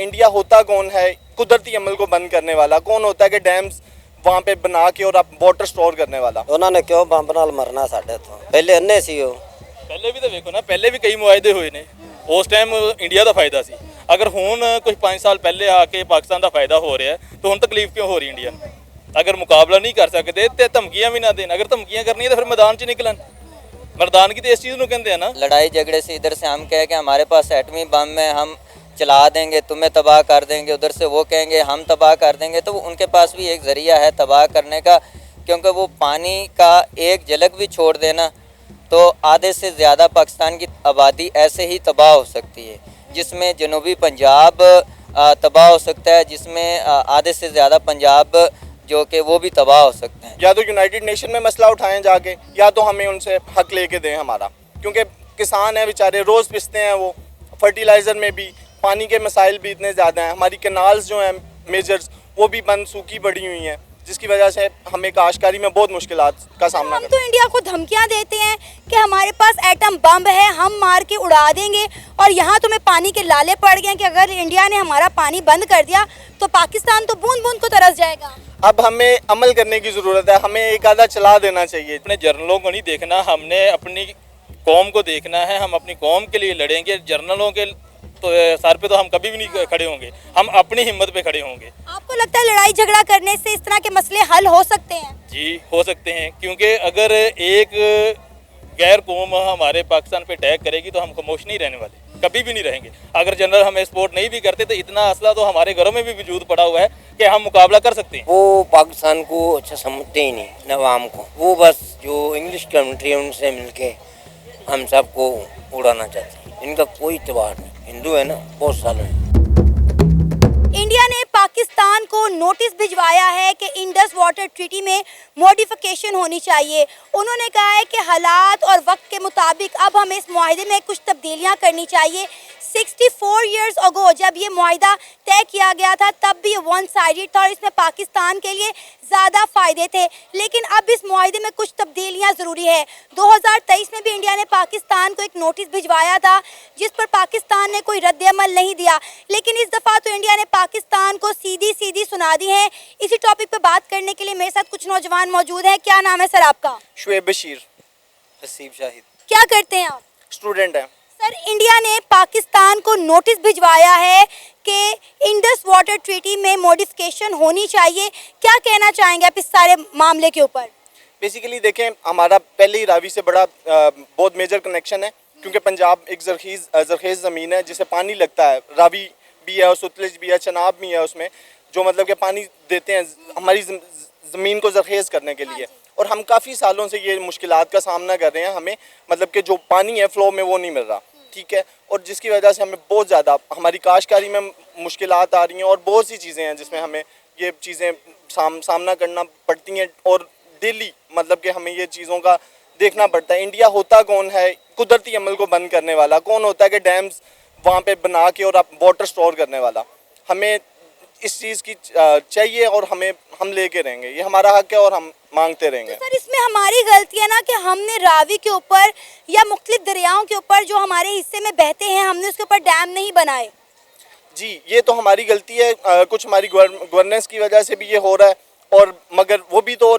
India होता कौन है कुदरती अमल को बंद करने वाला, कौन होता है कि डैम्स वहाँ पे बना के और आप वाटर स्टोर करने वाला। उन्होंने क्यों ਬੰਬ ਨਾਲ ਮਰਨਾ ਸਾਡੇ ਤੋਂ, ਪਹਿਲੇ ਅੰਨੇ ਸੀ ਉਹ। ਪਹਿਲੇ ਵੀ ਤਾਂ ਵੇਖੋ ਨਾ, ਪਹਿਲੇ ਵੀ ਕਈ ਮੁਆਹਦੇ ਹੋਏ ਨੇ, ਉਸ ਟਾਈਮ ਇੰਡੀਆ ਦਾ ਫਾਇਦਾ ਸੀ। ਅਗਰ ਹੁਣ ਕੁਝ 5 ਸਾਲ ਪਹਿਲੇ ਆ ਕੇ ਪਾਕਿਸਤਾਨ ਦਾ ਫਾਇਦਾ ਹੋ ਰਿਹਾ ਤਾਂ ਹੁਣ ਤਕਲੀਫ ਕਿਉਂ ਹੋ ਰਹੀ ਇੰਡੀਆ ਨੂੰ? ਅਗਰ ਮੁਕਾਬਲਾ ਨਹੀਂ ਕਰ ਸਕਦੇ ਤੇ ਧਮਕੀਆਂ ਵੀ ਨਾ ਦੇਣ। ਅਗਰ ਧਮਕੀਆਂ ਕਰਨੀਆਂ ਤਾਂ ਫਿਰ ਮੈਦਾਨ 'ਚ ਨਿਕਲਣ। मर्दानगी तो इस चीज़ को कहते हैं ना। लड़ाई झगड़े से इधर से हम कहें कि हमारे पास एटमी बम है, हम चला देंगे, तुम्हें तबाह कर देंगे, उधर से वो कहेंगे हम तबाह कर देंगे, तो उनके पास भी एक ज़रिया है तबाह करने का, क्योंकि वो पानी का एक झलक भी छोड़ देना तो आधे से ज़्यादा पाकिस्तान की आबादी ऐसे ही तबाह हो सकती है, जिसमें जनूबी पंजाब तबाह हो सकता है, जिसमें आधे से ज़्यादा पंजाब जो कि वो भी तबाह हो सकते हैं। या तो यूनाइटेड नेशन में मसला उठाएं जाके, या तो हमें उनसे हक लेके दें हमारा, क्योंकि किसान हैं बेचारे, रोज़ पिसते हैं वो, फर्टिलाइज़र में भी पानी के मसाइल भी इतने ज़्यादा हैं। हमारी कैनाल्स जो हैं मेजर्स वो भी बंद सूखी पड़ी हुई हैं, जिसकी वजह से हमें काश्तकारी में बहुत मुश्किलात का सामना हम तो इंडिया को धमकियां देते हैं कि हमारे पास एटम बम है, हम मार के उड़ा देंगे, और यहाँ तुम्हें पानी के लाले पड़ गए कि अगर इंडिया ने हमारा पानी बंद कर दिया तो पाकिस्तान तो बूंद बूंद को तरस जाएगा। अब हमें अमल करने की ज़रूरत है, हमें एक आधा चला देना चाहिए। अपने जर्नलों को नहीं देखना, हमने अपनी कौम को देखना है। हम अपनी कौम के लिए लड़ेंगे, जर्नलों के तो सर पे तो हम कभी भी नहीं खड़े होंगे, हम अपनी हिम्मत पे खड़े होंगे। आपको लगता है लड़ाई झगड़ा करने से इस तरह के मसले हल हो सकते हैं? जी हो सकते हैं, क्योंकि अगर एक गैर कौम हमारे पाकिस्तान पे अटैक करेगी तो हम खामोश नहीं रहने वाले, कभी भी नहीं रहेंगे। अगर जनरल हमें सपोर्ट नहीं भी करते तो इतना असला तो हमारे घरों में भी वजूद पड़ा हुआ है कि हम मुकाबला कर सकते हैं। वो पाकिस्तान को अच्छा समझते ही नहीं, न अवाम को। वो बस जो इंग्लिश कंट्री है उनसे मिलके हम सबको उड़ाना चाहते हैं। इनका कोई इतबार नहीं, हिंदू है ना, बहुत सालों में। इंडिया ने पाकिस्तान को नोटिस भिजवाया है कि इंडस वाटर ट्रीटी में मॉडिफिकेशन होनी चाहिए। उन्होंने कहा है कि हालात और वक्त के मुताबिक अब हमें इस मुआहदे में कुछ तब्दीलियां करनी चाहिए। 64 ईयर्स अगो जब ये मुआहदा तय किया गया था तब भी वन साइडेड था और इसमें पाकिस्तान के लिए ज़्यादा फ़ायदे थे, लेकिन अब इस मुआहदे में कुछ तब्दीलियां ज़रूरी है। 2023 में भी इंडिया ने पाकिस्तान को एक नोटिस भिजवाया था जिस पर पाकिस्तान ने कोई रद्द-ए-अमल नहीं दिया, लेकिन इस दफ़ा तो इंडिया ने पाकिस्तान को सीधी सीधी सुना दी है। इसी टॉपिक पर बात करने के लिए मेरे साथ कुछ नौजवान मौजूद हैं। क्या नाम है सर आपका? शुएब बशीर। हसीब शाहिद। क्या करते हैं आप? स्टूडेंट हैं। सर, इंडिया ने पाकिस्तान को नोटिस भिजवाया है कि इंडस वाटर ट्रीटी में मॉडिफिकेशन होनी चाहिए, क्या कहना चाहेंगे आप इस सारे मामले के ऊपर? बेसिकली देखें, हमारा पहले ही रावी से बड़ा बहुत मेजर कनेक्शन है, क्योंकि पंजाब एक ज़रखेज़ ज़मीन है जिसे पानी लगता है। रावी भी है और सतलुज भी है, चनाब भी है उसमें, जो मतलब कि पानी देते हैं हमारी ज़मीन को ज़रखेज़ करने के लिए। और हम काफ़ी सालों से ये मुश्किलात का सामना कर रहे हैं, हमें मतलब कि जो पानी है फ़्लो में वो नहीं मिल रहा, ठीक है, और जिसकी वजह से हमें बहुत ज़्यादा हमारी काश्तकारी में मुश्किलात आ रही हैं, और बहुत सी चीज़ें हैं जिसमें हमें ये चीज़ें सामना करना पड़ती हैं, और डेली मतलब कि हमें ये चीज़ों का देखना पड़ता है। इंडिया होता कौन है कुदरती अमल को बंद करने वाला, कौन होता है कि डैम्स वहाँ पे बना के और आप वाटर स्टोर करने वाला। हमें इस चीज़ की चाहिए और हम लेके रहेंगे, ये हमारा हक है और हम मांगते रहेंगे। तो सर, इसमें हमारी गलती है ना कि हमने रावी के ऊपर या मुख्तलिफ दरियाओं के ऊपर जो हमारे हिस्से में बहते हैं हमने उसके ऊपर डैम नहीं बनाए। जी, ये तो हमारी गलती है, कुछ हमारी गवर्नेंस की वजह से भी ये हो रहा है, और मगर वो भी तो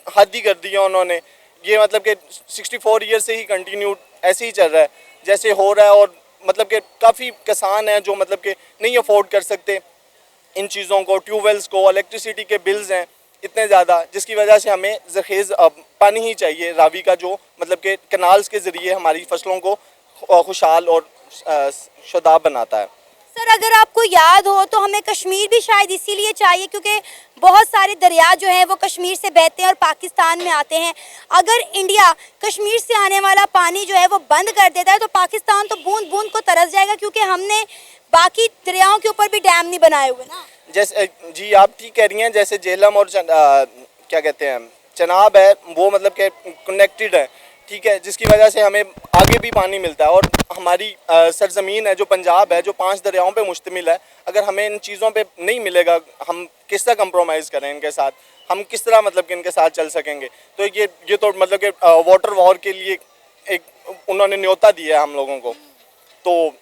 हद ही कर दिया उन्होंने। ये मतलब कि 64 ईयर से ही कंटिन्यू ऐसे ही चल रहा है जैसे हो रहा है, और मतलब कि काफ़ी किसान हैं जो मतलब कि नहीं अफोर्ड कर सकते इन चीज़ों को, ट्यूबवेल्स को, इलेक्ट्रिसिटी के बिल्स हैं इतने ज़्यादा, जिसकी वजह से हमें ज़रखेज़ पानी ही चाहिए रावी का, जो मतलब कि कैनाल्स के ज़रिए हमारी फसलों को खुशहाल और शादाब बनाता है। सर, अगर आपको याद हो तो हमें कश्मीर भी शायद इसीलिए चाहिए क्योंकि बहुत सारे दरिया जो हैं वो कश्मीर से बहते हैं और पाकिस्तान में आते हैं। अगर इंडिया कश्मीर से आने वाला पानी जो है वो बंद कर देता है तो पाकिस्तान तो बूंद बूंद को तरस जाएगा, क्योंकि हमने बाकी दरियाओं के ऊपर भी डैम नहीं बनाए हुए ना। जैसे जी आप ठीक कह रही हैं, जैसे झेलम और क्या कहते हैं चनाब है, वो मतलब कि कनेक्टेड है, ठीक है, जिसकी वजह से हमें आगे भी पानी मिलता है। और हमारी सरजमीन है जो पंजाब है, जो 5 दरियाओं पे मुश्तमिल है, अगर हमें इन चीज़ों पे नहीं मिलेगा, हम किस तरह कंप्रोमाइज़ करें इनके साथ, हम किस तरह मतलब कि इनके साथ चल सकेंगे। तो ये तो मतलब कि वाटर वॉर के लिए एक उन्होंने न्योता दिया है हम लोगों को। तो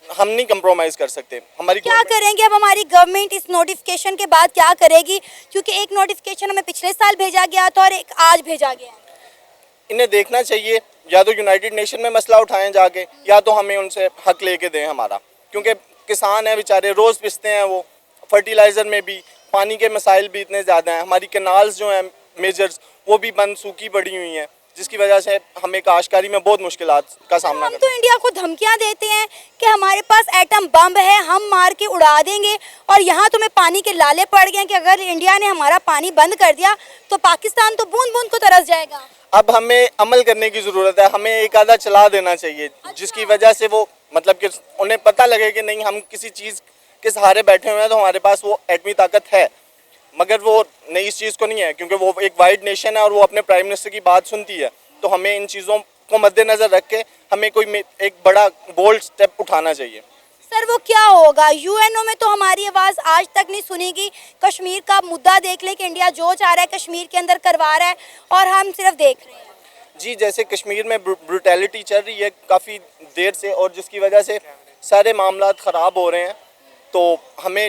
ہم نہیں کمپرومائز کر سکتے. ہماری کیا کریں گے اب ہماری گورنمنٹ اس نوٹیفکیشن کے بعد کیا کرے گی؟ کیونکہ ایک نوٹیفکیشن ہمیں پچھلے سال بھیجا گیا تھا اور ایک آج بھیجا گیا ہے. انہیں دیکھنا چاہیے, یا تو یونائٹڈ نیشن میں مسئلہ اٹھائیں جا کے, یا تو ہمیں ان سے حق لے کے دیں ہمارا, کیونکہ کسان ہیں بیچارے, روز پستے ہیں وہ, فرٹیلائزر میں بھی پانی کے مسائل بھی اتنے زیادہ ہیں. ہماری کینالز جو ہیں میجرز وہ بھی بند سوکھی پڑی ہوئی ہیں, جس کی وجہ سے ہمیں کاشتکاری میں بہت مشکلات کا سامنا ہم کرنا تو انڈیا کو دھمکیاں دیتے ہیں کہ ہمارے پاس ایٹم بم ہے, ہم مار کے اڑا دیں گے, اور یہاں تمہیں پانی کے لالے پڑ گئے ہیں کہ اگر انڈیا نے ہمارا پانی بند کر دیا تو پاکستان تو بوند بوند کو ترس جائے گا. اب ہمیں عمل کرنے کی ضرورت ہے, ہمیں ایک آدھا چلا دینا چاہیے, جس کی وجہ سے وہ مطلب کہ انہیں پتہ لگے کہ نہیں ہم کسی چیز کے سہارے بیٹھے ہوئے ہیں تو ہمارے پاس وہ ایٹمی طاقت ہے, مگر وہ نئی اس چیز کو نہیں ہے, کیونکہ وہ ایک وائڈ نیشن ہے اور وہ اپنے پرائم منسٹر کی بات سنتی ہے. تو ہمیں ان چیزوں کو مد نظر رکھ کے ہمیں کوئی ایک بڑا بولڈ سٹیپ اٹھانا چاہیے. سر وہ کیا ہوگا؟ یو این او میں تو ہماری آواز آج تک نہیں سنی گی. کشمیر کا مدعا دیکھ لیں کہ انڈیا جو چاہ رہا ہے کشمیر کے اندر کروا رہا ہے اور ہم صرف دیکھ رہے ہیں. جی, جیسے کشمیر میں بروٹیلٹی چل رہی ہے کافی دیر سے, اور جس کی وجہ سے سارے معاملات خراب ہو رہے ہیں, تو ہمیں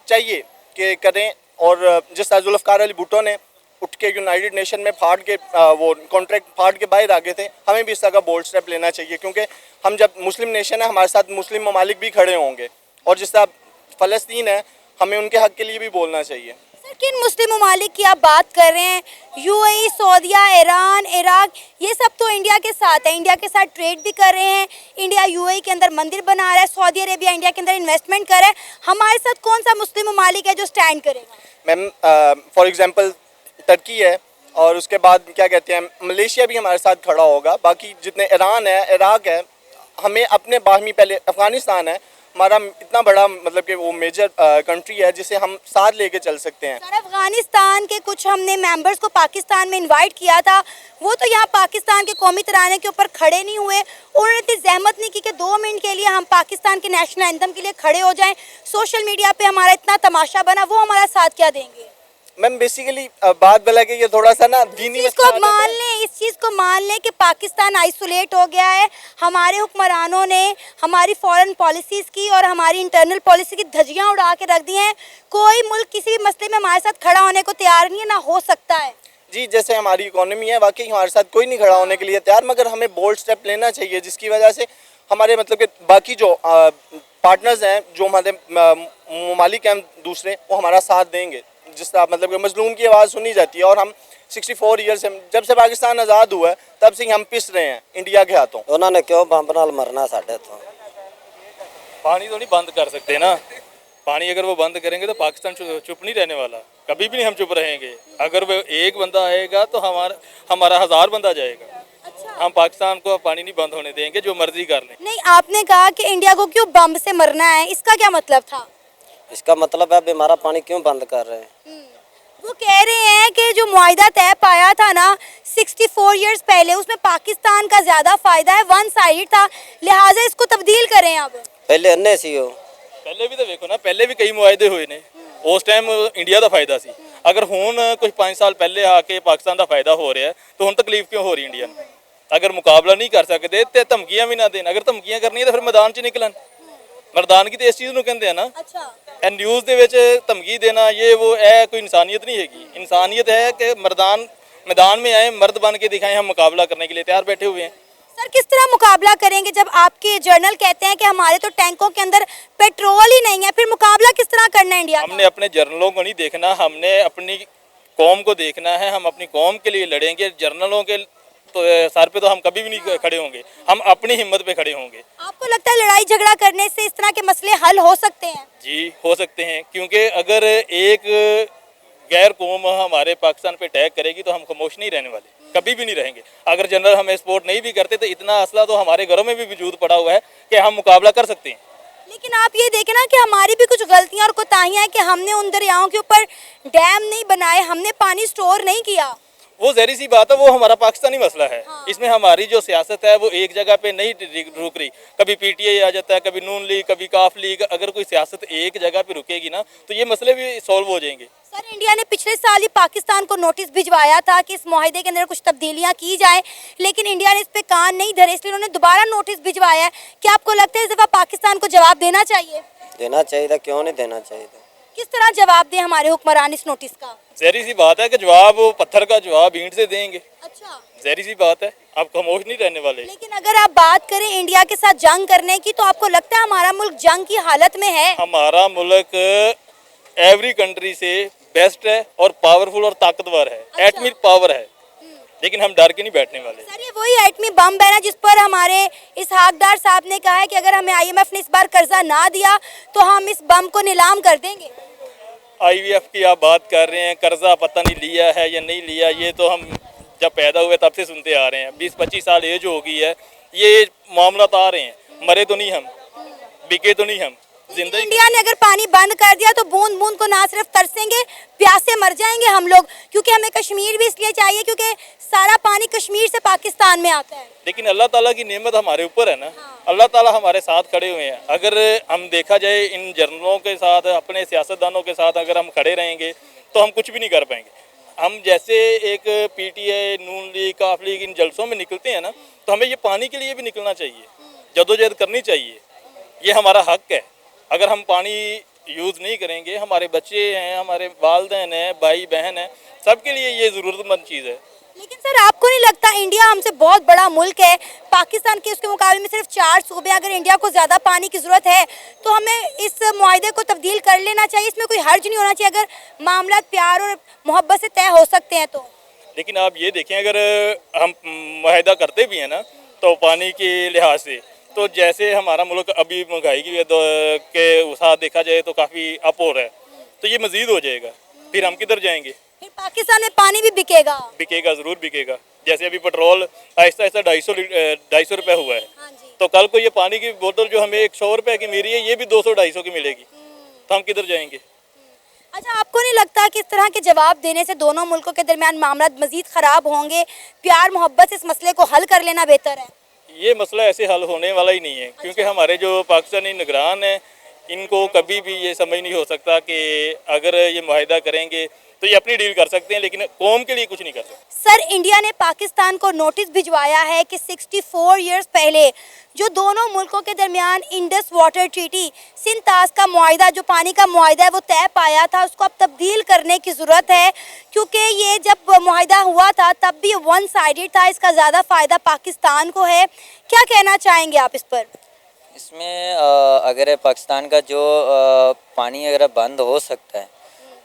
چاہیے کہ کریں. اور جس طرح ذوالفقار علی بھٹو نے اٹھ کے یونائٹڈ نیشن میں پھاڑ کے وہ کانٹریکٹ پھاڑ کے باہر آ گئے تھے, ہمیں بھی اس طرح کا بولڈ سٹیپ لینا چاہیے, کیونکہ ہم جب مسلم نیشن ہے ہمارے ساتھ مسلم ممالک بھی کھڑے ہوں گے, اور جس طرح فلسطین ہے ہمیں ان کے حق کے لیے بھی بولنا چاہیے. سر کن مسلم ممالک کی آپ بات کر رہے ہیں؟ یو اے ای, سعودیہ, ایران, عراق, یہ سب تو انڈیا کے ساتھ ہے, انڈیا کے ساتھ ٹریڈ بھی کر رہے ہیں. انڈیا یو اے ای کے اندر مندر بنا رہا ہے, سعودی عربیہ انڈیا کے اندر انویسٹمنٹ کر رہا ہے. ہمارے ساتھ کون سا مسلم ممالک ہے جو سٹینڈ کرے گا؟ میم فار ایگزامپل ترکی ہے, اور اس کے بعد کیا کہتے ہیں ملیشیا بھی ہمارے ساتھ کھڑا ہوگا. باقی جتنے ایران ہے, عراق ہے, ہمیں اپنے باہمی, پہلے افغانستان ہے ہمارا اتنا بڑا مطلب کہ وہ میجر کنٹری ہے جسے ہم ساتھ لے کے چل سکتے ہیں. سر افغانستان کے کچھ ہم نے ممبرز کو پاکستان میں انوائٹ کیا تھا, وہ تو یہاں پاکستان کے قومی ترانے کے اوپر کھڑے نہیں ہوئے. انہوں نے اتنی زحمت نہیں کی کہ 2 منٹ کے لیے ہم پاکستان کے نیشنل اینتھم کے لیے کھڑے ہو جائیں. سوشل میڈیا پہ ہمارا اتنا تماشا بنا, وہ ہمارا ساتھ کیا دیں گے؟ میم بیسیکلی بات بلا کہ یہ تھوڑا سا نا دینی اس چیز کو مان لیں کہ پاکستان آئسولیٹ ہو گیا ہے. ہمارے حکمرانوں نے ہماری فورن پالیسیز کی اور ہماری انٹرنل پالیسی کی دھجیاں اڑا کے رکھ دی ہیں. کوئی ملک کسی بھی مسئلے میں ہمارے ساتھ کھڑا ہونے کو تیار نہیں ہے, نہ ہو سکتا ہے. جی, جیسے ہماری اکانومی ہے واقعی ہمارے ساتھ کوئی نہیں کھڑا ہونے کے لیے تیار, مگر ہمیں بولڈ سٹیپ لینا چاہیے, جس کی وجہ سے ہمارے مطلب کہ باقی جو پارٹنرز ہیں, جو ہمارے ممالک ہیں دوسرے, وہ ہمارا ساتھ دیں گے. جس طرح مطلب کہ مظلوم کی آواز سنی جاتی ہے, اور ہم 64 ایئر سے, جب سے پاکستان آزاد ہوا ہے تب سے ہم پس رہے ہیں انڈیا کے ہاتھوں. انہوں نے کیوں بمب نال مرنا ساڈے تو؟ پانی تو نہیں بند کر سکتے نا, پانی اگر وہ بند کریں گے تو پاکستان چپ نہیں رہنے والا, کبھی بھی نہیں ہم چپ رہیں گے. اگر وہ ایک بندہ آئے گا تو ہمارا 1000 بندہ جائے گا. ہم پاکستان کو پانی نہیں بند ہونے دیں گے, جو مرضی کر لیں. نہیں, آپ نے کہا کہ انڈیا کو کیوں بم سے مرنا ہے, اس کا کیا مطلب تھا؟ اس کا مطلب ہے اب ہمارا پانی کیوں بند کر رہے ہیں؟ وہ کہہ رہے ہیں کہ جو معاہدہ طے پایا تھا نا 64 ایئرز پہلے, اس میں پاکستان کا زیادہ فائدہ ہے, 1 سائیڈ تھا, لہٰذا اس کو تبدیل کریں. اب پہلے اننے سی ہو, ਪਹਿਲੇ ਵੀ ਤਾਂ ਵੇਖੋ ਨਾ, ਪਹਿਲੇ ਵੀ ਕਈ ਮੁਆਹਦੇ ਹੋਏ ਨੇ, ਉਸ ਟਾਈਮ ਇੰਡੀਆ ਦਾ ਫਾਇਦਾ ਸੀ. ਅਗਰ ਹੁਣ ਕੁਝ 5 ਸਾਲ ਪਹਿਲੇ ਆ ਕੇ ਪਾਕਿਸਤਾਨ ਦਾ ਫਾਇਦਾ ਹੋ ਰਿਹਾ ਤਾਂ ਹੁਣ ਤਕਲੀਫ ਕਿਉਂ ਹੋ ਰਹੀ ਇੰਡੀਆ ਨੂੰ? ਅਗਰ ਮੁਕਾਬਲਾ ਨਹੀਂ ਕਰ ਸਕਦੇ ਤੇ ਧਮਕੀਆਂ ਵੀ ਨਾ ਦੇਣ. ਅਗਰ ਧਮਕੀਆਂ ਕਰਨੀਆਂ ਤਾਂ ਫਿਰ ਮੈਦਾਨ 'ਚ ਨਿਕਲਣ. ਮਰਦਾਨਗੀ ਤੇ ਇਸ ਚੀਜ਼ ਨੂੰ ਕਹਿੰਦੇ ਆ ਨਾ. ਅੱਛਾ, ਇਹ ਨਿਊਜ਼ ਦੇ ਵਿੱਚ ਧਮਕੀ ਦੇਣਾ ਇਹ वो ਇਹ ਕੋਈ ਇਨਸਾਨੀਅਤ नहीं हैगी. इंसानियत है कि मैदान में आए, मर्द बन के दिखाएं, हम मुकाबला करने के लिए तैयार बैठे हुए हैं. सर किस तरह मुकाबला करेंगे जब आपके जर्नल कहते हैं कि हमारे तो टैंकों के अंदर पेट्रोल ही नहीं है, फिर मुकाबला किस तरह करना है इंडिया का? हमने अपने जर्नलों को नहीं देखना, हमने अपनी कौम को देखना है. हम अपनी कौम के लिए लड़ेंगे. जर्नलों के तो सर पे तो हम कभी भी नहीं खड़े होंगे, हम अपनी हिम्मत पे खड़े होंगे. आपको लगता है लड़ाई झगड़ा करने से इस तरह के मसले हल हो सकते हैं? जी हो सकते हैं, क्योंकि अगर एक गैर कौम हमारे पाकिस्तान पे अटैक करेगी तो हम खामोश नहीं रहने वाले, कभी भी नहीं रहेंगे. अगर जनरल हमें सपोर्ट नहीं भी करते तो इतना असला तो हमारे घरों में भी वजूद पड़ा हुआ है कि हम मुकाबला कर सकते हैं. लेकिन आप ये देखें ना कि हमारी भी कुछ गलतियां और कोताहियां हैं कि हमने उन दरियाओं के ऊपर डैम नहीं बनाए, हमने पानी स्टोर नहीं किया. वो ज़हरी सी बात है, वो हमारा पाकिस्तानी मसला है। इसमें हमारी जो सियासत है वो एक जगह पे नहीं रुक रही। कभी पीटीआई आ जाता है, कभी नून लीग, कभी काफ लीग। अगर कोई सियासत एक जगह पे रुकेगी ना तो ये मसले भी सॉल्व हो जाएंगे। सर, इंडिया ने पिछले साल ही पाकिस्तान को नोटिस भिजवाया था कि इस मुआहदे के अंदर कुछ तब्दीलियां की जाए, लेकिन इंडिया ने इस पे कान नहीं धरे, इसलिए उन्होंने दोबारा नोटिस भिजवाया है। क्या आपको लगता है इस दफ़ा पाकिस्तान को जवाब देना चाहिए? देना चाहिए था, क्यों नहीं देना चाहिए था। किस तरह जवाब दें हमारे हुक्मरान इस नोटिस का? ज़हरी सी बात है कि जवाब वो पत्थर का जवाब ईंट से देंगे। अच्छा, ज़हरी सी बात है, आप खामोश नहीं रहने वाले। लेकिन अगर आप बात करें इंडिया के साथ जंग करने की, तो आपको लगता है हमारा मुल्क जंग की हालत में है? हमारा मुल्क एवरी कंट्री से बेस्ट है और पावरफुल और ताकतवर है। अच्छा। एटमी पावर है, लेकिन हम डर के नहीं बैठने वाले। सर, ये वही एटमी बम है ना जिस पर हमारे इसहाकदार साहब ने कहा है कि अगर हमें आईएमएफ ने इस बार कर्जा ना दिया तो हम इस बम को नीलाम कर देंगे। आईवीएफ की आप बात कर रहे हैं, कर्जा पता नहीं लिया है या नहीं लिया, ये तो हम जब पैदा हुए तब से सुनते आ रहे हैं। 20-25 साल एज हो गई है, ये मामला आ रहे हैं। मरे तो नहीं हम, बिके तो नहीं हम, जिंदगी। इंडिया ने अगर पानी बंद कर दिया तो बूंद बूंद को ना सिर्फ तरसेंगे, प्यासे मर जाएंगे हम लोग, क्योंकि हमें कश्मीर भी इसलिए चाहिए क्योंकि सारा पानी कश्मीर से पाकिस्तान में आता है। लेकिन अल्लाह ताला की नेमत हमारे ऊपर है ना। अल्लाह ताला हमारे साथ खड़े हुए हैं। अगर हम देखा जाए इन जर्नलों के साथ, अपने सियासतदानों के साथ अगर हम खड़े रहेंगे तो हम कुछ भी नहीं कर पाएंगे। हम जैसे एक पीटीआई, नून लीग, काफ लीग इन जलसों में निकलते हैं ना, तो हमें ये पानी के लिए भी निकलना चाहिए, जदोजहद करनी चाहिए। ये हमारा हक है। अगर हम पानी यूज़ नहीं करेंगे, हमारे बच्चे हैं, हमारे वालिदैन हैं, भाई बहन हैं, सबके लिए ये ज़रूरतमंद चीज़ है। लेकिन सर, आपको नहीं लगता इंडिया हमसे बहुत बड़ा मुल्क है, पाकिस्तान के उसके मुकाबले में सिर्फ 4 सूबे, अगर इंडिया को ज़्यादा पानी की ज़रूरत है तो हमें इस मुआहदे को तब्दील कर लेना चाहिए? इसमें कोई हर्ज नहीं होना चाहिए अगर मामला प्यार और मोहब्बत से तय हो सकते हैं तो। लेकिन आप ये देखें, अगर हम मुआहदा करते भी हैं ना तो पानी के लिहाज से, तो जैसे हमारा मुल्क अभी महंगाई के साथ देखा जाए तो काफ़ी अप हो रहा है, तो ये मज़ीद हो जाएगा। फिर हम किधर जाएंगे? फिर पाकिस्तान में पानी भी बिकेगा। बिकेगा, ज़रूर बिकेगा। जैसे अभी पेट्रोल आहिस्ता आहिस्ता 250 रुपये हुआ है, हाँ जी। तो कल को ये पानी की बोतल जो हमें 100 रुपये की मिल रही है, ये भी 200-250 की मिलेगी, तो हम किधर जाएंगे? अच्छा, आपको नहीं लगता कि इस तरह के जवाब देने से दोनों मुल्कों के दरमियान मामला मजीद ख़राब होंगे? प्यार मोहब्बत से इस मसले को हल कर लेना बेहतर है। ये मसला ऐसे हल होने वाला ही नहीं है, क्योंकि हमारे जो पाकिस्तानी निगरान हैं, इनको कभी भी ये समझ नहीं हो सकता कि अगर ये मुआहदा करेंगे तो ये अपनी डील कर सकते हैं, लेकिन कौम के लिए कुछ नहीं कर सकते। सर, इंडिया ने पाकिस्तान को नोटिस भिजवाया है कि 64 ईयर्स पहले जो दोनों मुल्कों के दरमियान इंडस वाटर ट्रीटी, सिंतास का मुआहदा, जो पानी का मुआहदा है वो तय पाया था, उसको अब तब्दील करने की ज़रूरत है, क्योंकि ये जब मुआहदा हुआ था तब भी वन साइडेड था। इसका ज़्यादा फ़ायदा पाकिस्तान को है। क्या कहना चाहेंगे आप इस पर? इसमें अगर पाकिस्तान का जो पानी अगर बंद हो सकता है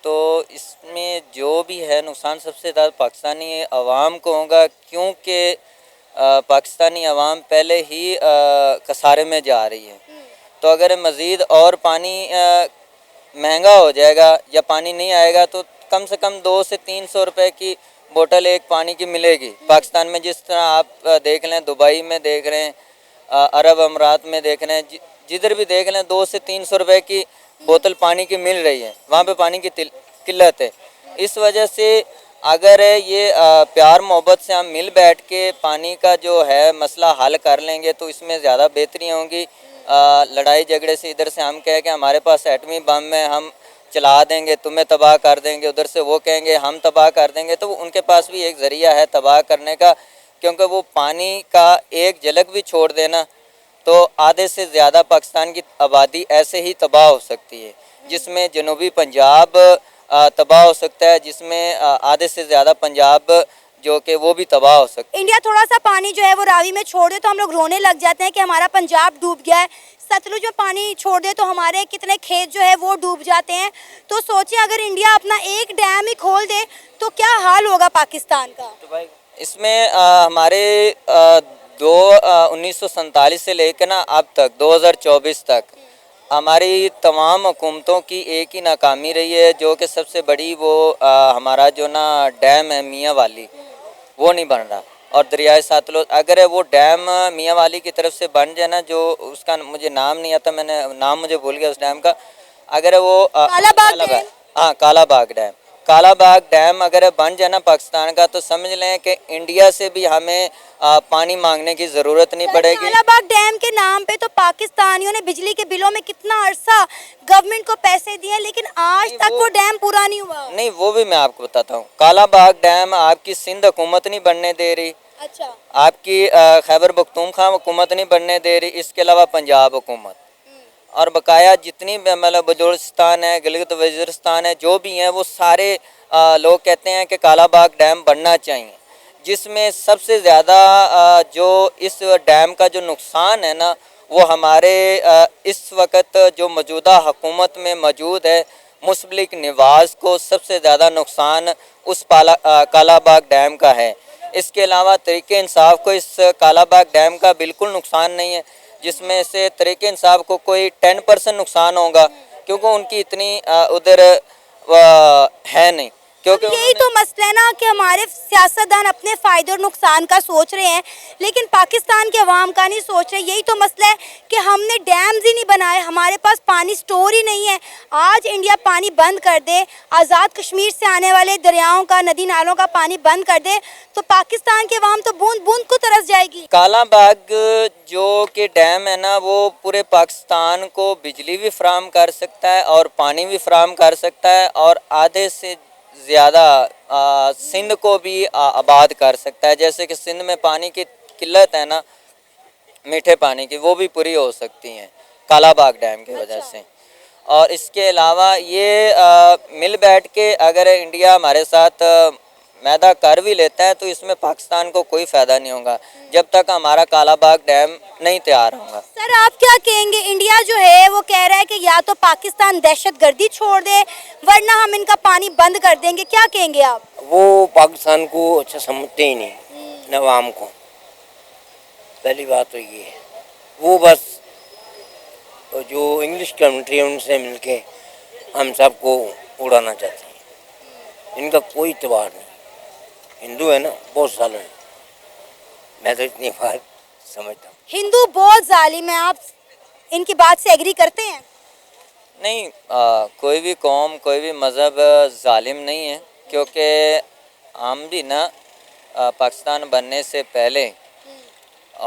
तो इसमें जो भी है नुकसान सबसे ज़्यादा पाकिस्तानी अवाम को होगा, क्योंकि पाकिस्तानी अवाम पहले ही कसारे में जा रही है। तो अगर मज़ीद और पानी महंगा हो जाएगा या पानी नहीं आएगा तो कम से कम 200 से 300 रुपए की बोतल एक पानी की मिलेगी। पाकिस्तान में जिस तरह आप देख लें, दुबई में देख रहे हैं, अरब अमारात में देख रहे हैं, जिधर भी देख लें 200 से 300 रुपए की बोतल पानी की मिल रही है। वहाँ पे पानी की किल्लत है। इस वजह से अगर ये प्यार मोहब्बत से हम मिल बैठ के पानी का जो है मसला हल कर लेंगे तो इसमें ज़्यादा बेहतरी होंगी। लड़ाई झगड़े से इधर से हम कहें कि हमारे पास एटमी बम है, हम चला देंगे, तुम्हें तबाह कर देंगे, उधर से वो कहेंगे हम तबाह कर देंगे, तो उनके पास भी एक ज़रिया है तबाह करने का, क्योंकि वो पानी का एक झलक भी छोड़ देना तो आधे से ज़्यादा पाकिस्तान की आबादी ऐसे ही तबाह हो सकती है, जिसमें जनूबी पंजाब तबाह हो सकता है, जिसमें आधे से ज़्यादा पंजाब जो कि वो भी तबाह हो सकता है। इंडिया थोड़ा सा पानी जो है वो रावी में छोड़ दे तो हम लोग रोने लग जाते हैं कि हमारा पंजाब डूब गया है। सतलुज में पानी छोड़ दे तो हमारे कितने खेत जो है वो डूब जाते हैं। तो सोचें, अगर इंडिया अपना एक डैम ही खोल दे तो क्या हाल होगा पाकिस्तान का। तो भाई इसमें हमारे 1947 से लेकर ना अब तक 2024 तक हमारी तमाम हुकूमतों की एक ही नाकामी रही है, जो कि सबसे बड़ी वो हमारा जो ना डैम है मियाँ वाली, वो नहीं बन रहा। और दरियाए सतलुज अगर वो डैम मियाँ वाली की तरफ से बन जाए ना, जो उसका मुझे नाम नहीं आता, मैंने नाम मुझे भूल गया उस डैम का, अगर वो कालाबाग डैम। हाँ, कालाबाग डैम, काला बाग डैम अगर बन जाए ना पाकिस्तान का, तो समझ लें कि इंडिया से भी हमें पानी मांगने की ज़रूरत नहीं पड़ेगी। कालाबाग डैम के नाम पे तो पाकिस्तानियों ने बिजली के बिलों में कितना अरसा गवर्नमेंट को पैसे दिए, लेकिन आज तक वो डैम पूरा नहीं हुआ। नहीं, वो भी मैं आपको बताता हूँ। काला बाग डैम आपकी सिंध हुकूमत नहीं बनने दे रही, अच्छा, आपकी खैबर पख्तूनख्वा हुकूमत नहीं बनने दे रही, इसके अलावा पंजाब हुकूमत और बकाया जितनी भी मतलब बलूचिस्तान है, गिलगित वज़ीरिस्तान है, जो भी हैं वो सारे लोग कहते हैं कि काला बाग डैम बनना चाहिए, जिसमें सबसे ज़्यादा जो इस डैम का जो नुकसान है ना, वो हमारे इस वक्त जो मौजूदा हुकूमत में मौजूद है मुस्लिक नवाज़ को सबसे ज़्यादा नुकसान उस काला बाग डैम का है। इसके अलावा तहरीक इंसाफ को इस काला बाग डैम का बिल्कुल नुकसान नहीं है, जिसमें से तहरीक इंसाफ को कोई 10% नुकसान होगा, क्योंकि उनकी इतनी उधर है नहीं। क्योंकि यही तो मसला है ना कि हमारे सियासतदान अपने फ़ायदे और नुकसान का सोच रहे हैं, लेकिन पाकिस्तान के अवाम का नहीं सोच रहे। यही तो मसला है कि हमने डैम्स ही नहीं बनाए, हमारे पास पानी स्टोर ही नहीं है। आज इंडिया पानी बंद कर दे, आज़ाद कश्मीर से आने वाले दरियाओं का, नदी नालों का पानी बंद कर दे, तो पाकिस्तान के अवाम तो बूंद बूंद को तरस जाएगी। काला बाग जो कि डैम है ना, वो पूरे पाकिस्तान को बिजली भी फराहम कर सकता है और पानी भी फराहम कर सकता है, और आधे से ज़्यादा सिंध को भी आबाद कर सकता है। जैसे कि सिंध में पानी की किल्लत है ना, मीठे पानी की, वो भी पूरी हो सकती हैं काला बाग डैम की वजह से। और इसके अलावा ये मिल बैठ के अगर इंडिया हमारे साथ मैदा कर भी लेता है, तो इसमें पाकिस्तान को कोई फ़ायदा नहीं होगा जब तक हमारा काला बाग डैम नहीं तैयार होगा। सर, आप क्या कहेंगे? इंडिया जो है वो कह रहा है कि या तो पाकिस्तान दहशतगर्दी छोड़ दे, वरना हम इनका पानी बंद कर देंगे। क्या कहेंगे आप? वो पाकिस्तान को अच्छा समझते ही नहीं, नवाम को। पहली बात तो ये है, वो बस जो इंग्लिश कंट्री है उनसे मिलके हम सबको उड़ाना चाहते हैं। इनका कोई इतबार नहीं। हिंदू है ना, बहुत सालों है, मैं तो इतनी बात समझता हूँ। हिंदू बहुत जालिम है, आप इनकी बात से एग्री करते हैं? नहीं, कोई भी कौम, कोई भी मज़हब जालिम नहीं है, क्योंकि हम भी ना पाकिस्तान बनने से पहले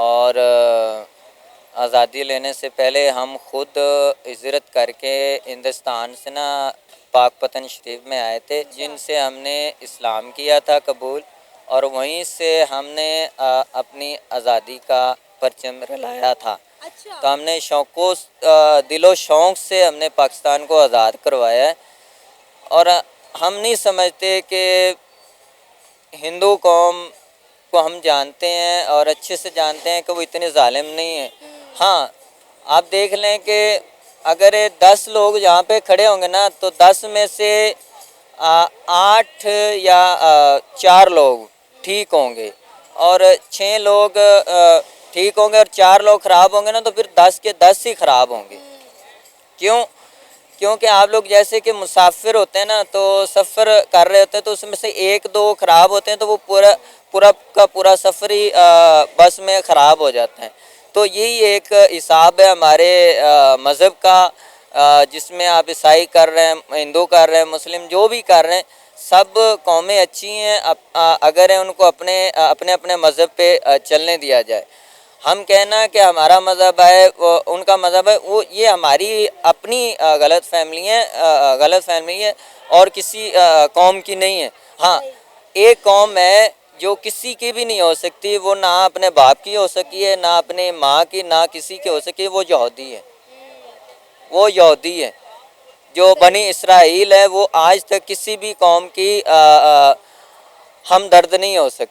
और आज़ादी लेने से पहले हम खुद हिजरत करके हिंदुस्तान से ना पाकपतन शरीफ में आए थे, जिनसे हमने इस्लाम किया था कबूल, और वहीं से हमने अपनी आज़ादी का परचम फहराया था। अच्छा। तो हमने शौक़ो दिलो शौक़ से हमने पाकिस्तान को आज़ाद करवाया है, और हम नहीं समझते कि हिंदू कौम को हम जानते हैं और अच्छे से जानते हैं कि वो इतने ज़ालिम नहीं है। हाँ, आप देख लें कि अगर 10 लोग यहाँ पे खड़े होंगे ना, तो 10 में से 8 या 4 लोग ठीक होंगे और 6 लोग ठीक होंगे और 4 लोग ख़राब होंगे ना, तो फिर 10 के 10 ही ख़राब होंगे। क्यों? क्योंकि आप लोग जैसे कि मुसाफिर होते हैं ना, तो सफ़र कर रहे होते हैं, तो उसमें से 1-2 ख़राब होते हैं, तो वो पूरा का पूरा सफ़र ही बस में ख़राब हो जाता है। तो यही एक हिसाब है हमारे मज़हब का, जिसमें आप ईसाई कर रहे हैं, हिंदू कर रहे हैं, मुस्लिम जो भी कर रहे हैं, सब कौमें अच्छी हैं अगर उनको अपने मज़हब पे चलने दिया जाए। हम कहना कि हमारा मज़हब है, उनका मज़हब है, वो ये हमारी अपनी गलत फहमी है और किसी कौम की नहीं है। हाँ, एक कौम है जो किसी की भी नहीं हो सकती, वो ना अपने बाप की हो सकी है, ना अपने माँ की, ना किसी की हो सकी है, वो यहूदी है। वो यहूदी है जो बनी इसराइल है, वो आज तक किसी भी कौम की हमदर्द नहीं हो सकती।